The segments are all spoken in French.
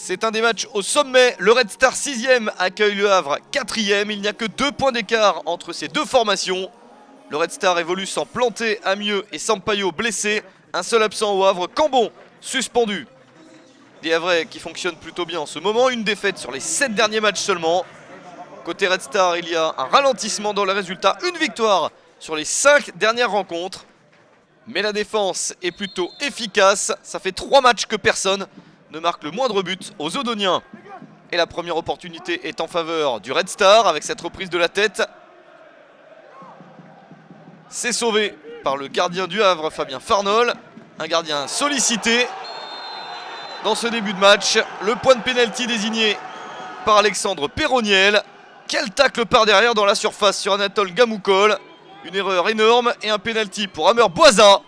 C'est un des matchs au sommet. Le Red Star 6e accueille le Havre 4e. Il n'y a que 2 points d'écart entre ces deux formations. Le Red Star évolue sans Planté, Amieux et Sampaio blessés. Un seul absent au Havre, Cambon suspendu. Des Havrais qui fonctionnent plutôt bien en ce moment. Une défaite sur les 7 derniers matchs seulement. Côté Red Star, il y a un ralentissement dans les résultats. Une victoire sur les 5 dernières rencontres. Mais la défense est plutôt efficace. Ça fait 3 matchs que personne ne marque le moindre but aux Odoniens. Et la première opportunité est en faveur du Red Star avec cette reprise de la tête. C'est sauvé par le gardien du Havre, Fabien Farnol. Un gardien sollicité dans ce début de match. Le point de pénalty désigné par Alexandre Perroniel. Quel tacle par derrière dans la surface sur Anatole Gamoukol. Une erreur énorme et un pénalty pour Amer Bouaza.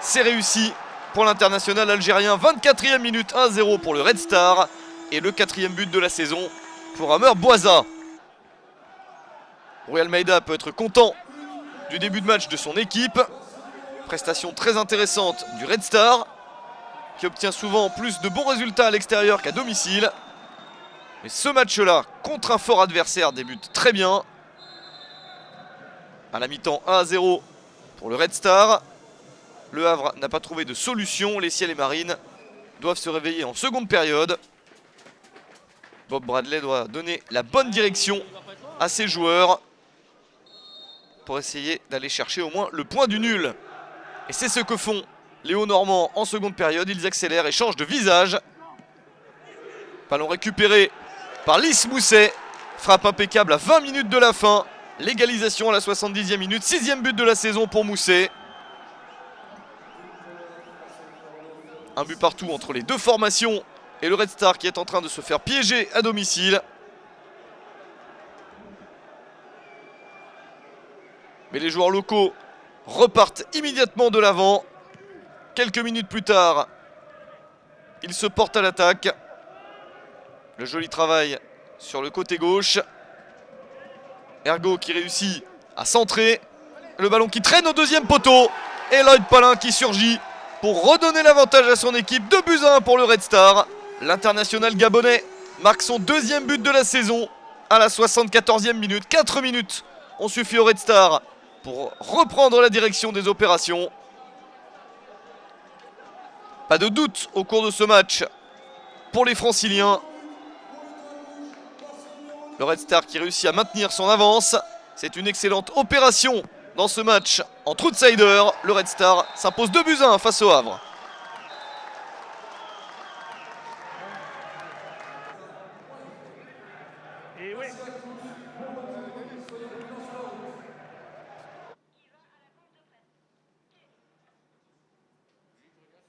C'est réussi pour l'international algérien. 24e minute, 1-0 pour le Red Star. Et le 4e but de la saison pour Amer Bouaza. Rui Almeida peut être content du début de match de son équipe. Prestation très intéressante du Red Star, qui obtient souvent plus de bons résultats à l'extérieur qu'à domicile. Mais ce match-là, contre un fort adversaire, débute très bien. À la mi-temps, 1-0 pour le Red Star. Le Havre n'a pas trouvé de solution. Les Ciels et Marines doivent se réveiller en seconde période. Bob Bradley doit donner la bonne direction à ses joueurs pour essayer d'aller chercher au moins le point du nul. Et c'est ce que font les Hauts-Normands en seconde période. Ils accélèrent et changent de visage. Ballon récupéré par Lys Mousset. Frappe impeccable à 20 minutes de la fin. L'égalisation à la 70e minute. 6e but de la saison pour Mousset. Un but partout entre les deux formations. Et le Red Star qui est en train de se faire piéger à domicile. Mais les joueurs locaux repartent immédiatement de l'avant. Quelques minutes plus tard, ils se portent à l'attaque. Le joli travail sur le côté gauche. Ergo qui réussit à centrer. Le ballon qui traîne au deuxième poteau. Et Lloyd Palin qui surgit pour redonner l'avantage à son équipe. 2-1 pour le Red Star. L'international gabonais marque son 2e but de la saison à la 74e minute. 4 minutes ont suffi au Red Star pour reprendre la direction des opérations. Pas de doute au cours de ce match pour les Franciliens. Le Red Star qui réussit à maintenir son avance. C'est une excellente opération dans ce match entre outsiders. Le Red Star s'impose 2-1 face au Havre.